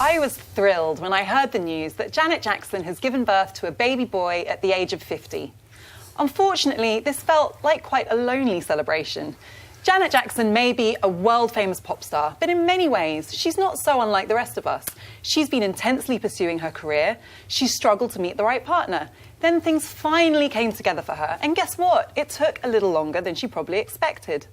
I was thrilled when I heard the news that Janet Jackson has given birth to a baby boy at the age of 50. Unfortunately, this felt like quite a lonely celebration. Janet Jackson may be a world-famous pop star, but in many ways, she's not so unlike the rest of us. She's been intensely pursuing her career. She's struggled to meet the right partner. Then things finally came together for her. And guess what? It took a little longer than she probably expected.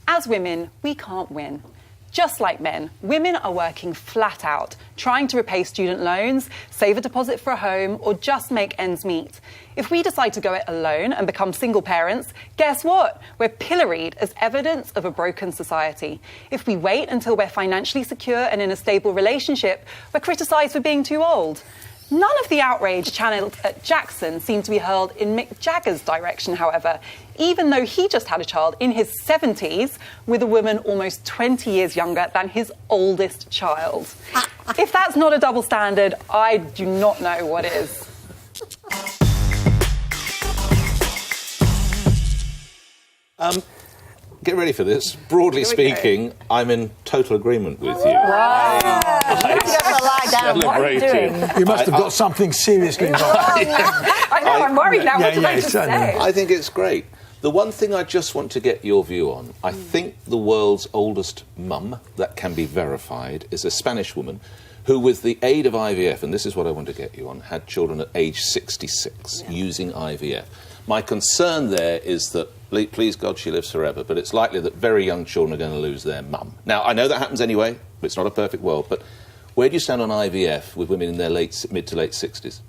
As women, we can't win. Just like men, women are working flat out, trying to repay student loans, save a deposit for a home, or just make ends meet. If we decide to go it alone and become single parents, guess what? We're pilloried as evidence of a broken society. If we wait until we're financially secure and in a stable relationship, we're criticised for being too old. None of the outrage channeled at Jackson seemed to be hurled in Mick Jagger's direction, however, even though he just had a child in his 70s with a woman almost 20 years younger than his oldest child. If that's not a double standard, I do not know what is. Get ready for this. Broadly speaking, I'm in total agreement with you. Wow. Lie down. What are you doing? You must have got something seriously wrong. I know, I'm worried now. What did I just say? I think it's great. The one thing I just want to get your view on, I think the world's oldest mum, that can be verified, is a Spanish woman who, with the aid of IVF, and this is what I want to get you on, had children at age 66 using IVF. My concern there is that, please God, she lives forever, but it's likely that very young children are going to lose their mum. Now, I know that happens anyway, but it's not a perfect world, but where do you stand on IVF with women in their mid to late 60s?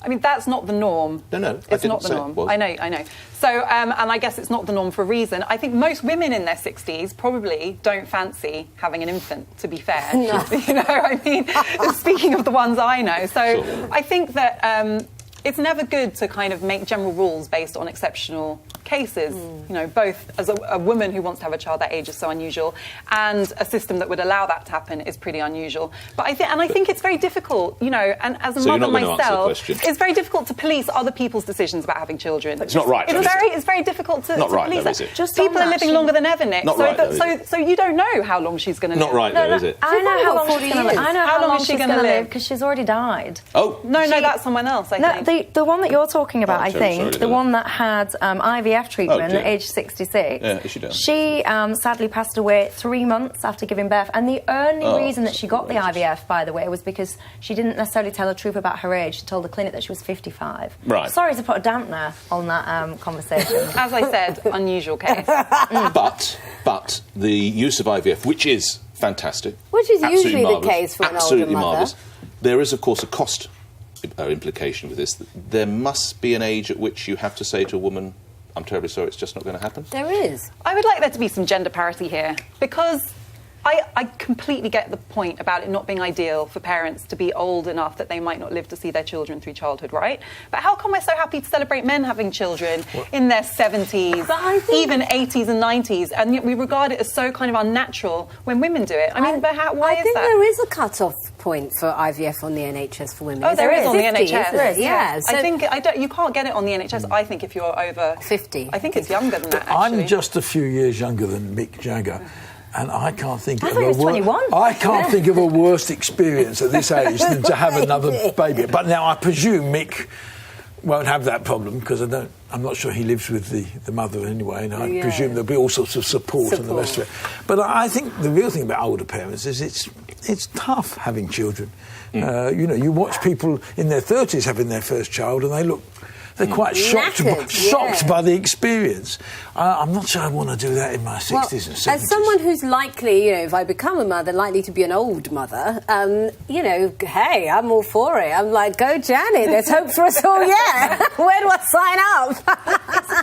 I mean, that's not the norm. No, it's not the norm. I know. So, and I guess it's not the norm for a reason. I think most women in their 60s probably don't fancy having an infant, to be fair. No. You know, I mean, speaking of the ones I know. So sure. I think that it's never good to kind of make general rules based on exceptional cases. You know, both as a woman who wants to have a child that age is so unusual, and a system that would allow that to happen is pretty unusual. But I think it's very difficult, you know, and as a mother myself, it's very difficult to police other people's decisions about having children. It's not right. It's very difficult to police that. Is it? Just people are living longer than ever, Nick. Not right, though, so you don't know how long she's going to live. Not right, though, is it? I know how long she's going to live. I know how long she's going to live because she's already died. Oh. No, that's someone else, I think. The one that you're talking about, I think, the one that had IVF treatment at age 66. Yeah, she does. She sadly passed away 3 months after giving birth, and the only reason that she got the IVF, by the way, was because she didn't necessarily tell the truth about her age. She told the clinic that she was 55. Right. Sorry to put a dampener on that conversation. As I said, unusual case. But the use of IVF, which is fantastic, which is usually marvellous, the case for an older absolutely mother. Marvellous. There is, of course, a cost implication with this. There must be an age at which you have to say to a woman, I'm terribly sorry, it's just not going to happen. There is. I would like there to be some gender parity here, because I completely get the point about it not being ideal for parents to be old enough that they might not live to see their children through childhood, right? But how come we're so happy to celebrate men having children in their 70s, even 80s and 90s, and yet we regard it as so kind of unnatural when women do it? I mean, why is that? I think there is a cut-off point for IVF on the NHS for women. Oh, there is on the 50, NHS. Yeah. So I think you can't get it on the NHS, I think, if you're over 50. I think it's younger than that, actually. I'm just a few years younger than Mick Jagger. And I can't think of a worse experience at this age than to have another baby. But now I presume Mick won't have that problem, because I'm not sure he lives with the mother anyway, and I presume there'll be all sorts of support and the rest of it. But I think the real thing about older parents is it's tough having children. You know, you watch people in their 30s having their first child, and they're quite shocked by the experience. I'm not sure I want to do that in my 60s and 70s. As someone who's likely, you know, if I become a mother, likely to be an old mother, you know, hey, I'm all for it. I'm like, go Janet, there's hope for us all, yeah. Where do I sign up?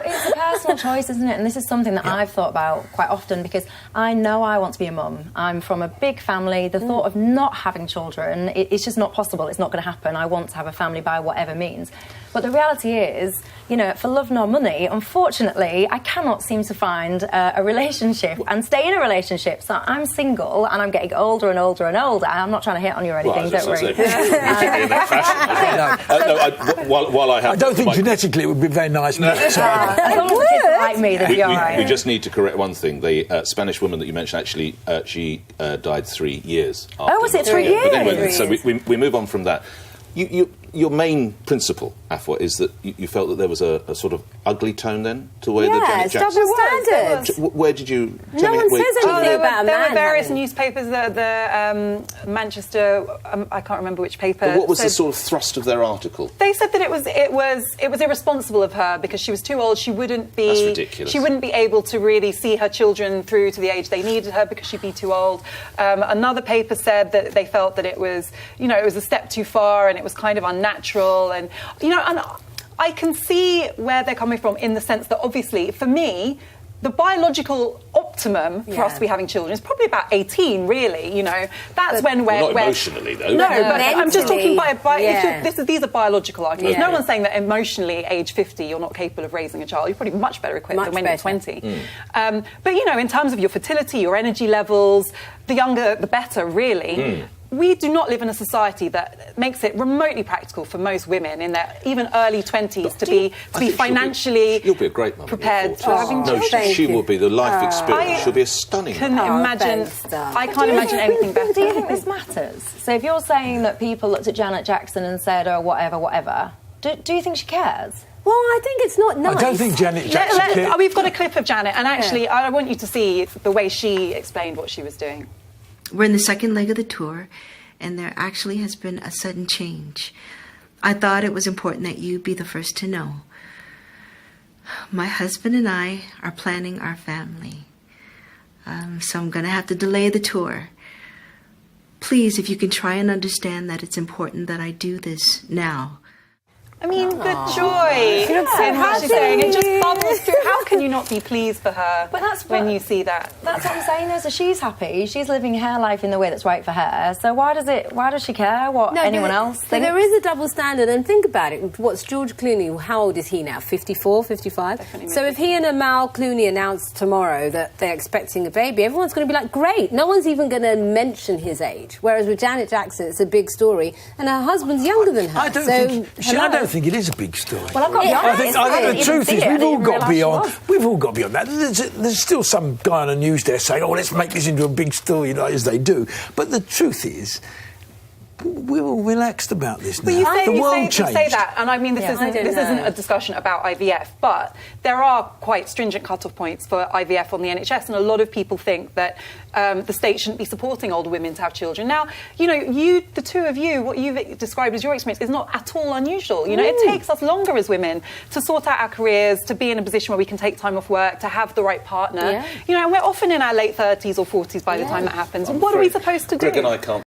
It's a personal choice, isn't it? And this is something that I've thought about quite often, because I know I want to be a mum. I'm from a big family. The thought of not having children, it's just not possible. It's not going to happen. I want to have a family by whatever means. But the reality is, you know, for love nor money, unfortunately, I cannot seem to find a relationship and stay in a relationship. So I'm single and I'm getting older and older and older. I'm not trying to hit on you or anything, don't worry. While I have... I don't think genetically it would be very nice. It would. like me, then you're right. We just need to correct one thing. The Spanish woman that you mentioned, actually, she died 3 years after. Oh, was it 3 years? But anyway, so we move on from that. Your main principle, Afua, is that you felt that there was a sort of ugly tone then to where the Janet Jackson... double standard. Where did you... No one says anything about a man. There were various newspapers, the Manchester, I can't remember which paper. But what was the sort of thrust of their article? They said that it was irresponsible of her because she was too old. She wouldn't be... That's ridiculous. She wouldn't be able to really see her children through to the age they needed her because she'd be too old. Another paper said that they felt that it was a step too far and it was kind of unnatural, and I can see where they're coming from in the sense that obviously for me the biological optimum for us to be having children is probably about 18, really. That's when we're... Not emotionally, though. No, but I'm just talking these are biological arguments. Yeah. No one's saying that emotionally, age 50, you're not capable of raising a child. You're probably much better equipped than when you're 20. But, in terms of your fertility, your energy levels, the younger, the better, really. We do not live in a society that makes it remotely practical for most women in their even early 20s to be financially you'll be a great mum prepared for having children. No, she will be. The life experience. She'll be a stunning I can't imagine anything better. Do you think this matters? So if you're saying that people looked at Janet Jackson and said, oh, whatever, do you think she cares? Well, I think it's not nice. I don't think Janet Jackson... We've got a clip of Janet, and actually I want you to see the way she explained what she was doing. We're in the second leg of the tour, and there actually has been a sudden change. I thought it was important that you be the first to know. My husband and I are planning our family, so I'm going to have to delay the tour. Please, if you can try and understand that it's important that I do this now. I mean, the joy in what she's saying, it just bubbles through. How can you not be pleased for her when you see that? That's what I'm saying, though. So she's happy. She's living her life in the way that's right for her. So why does she care what anyone else thinks? There is a double standard, and think about it. What's George Clooney, how old is he now? 54, 55? Definitely. So if he and Amal Clooney announce tomorrow that they're expecting a baby, everyone's going to be like, great. No one's even going to mention his age. Whereas with Janet Jackson, it's a big story, and her husband's younger than her. I don't think it is a big story. Well, I've got to be honest. I think the truth is we've all got beyond that. There's still some guy on the news there saying, "Oh, let's make this into a big story," as they do. But the truth is, we're all relaxed about this now. The world changed. You say that, and I mean this isn't a discussion about IVF, but there are quite stringent cut-off points for IVF on the NHS, and a lot of people think that the state shouldn't be supporting older women to have children. Now, the two of you, what you've described as your experience is not at all unusual. It takes us longer as women to sort out our careers, to be in a position where we can take time off work, to have the right partner. And we're often in our late 30s or 40s by the time that happens. What are we supposed to do? Greg and I can't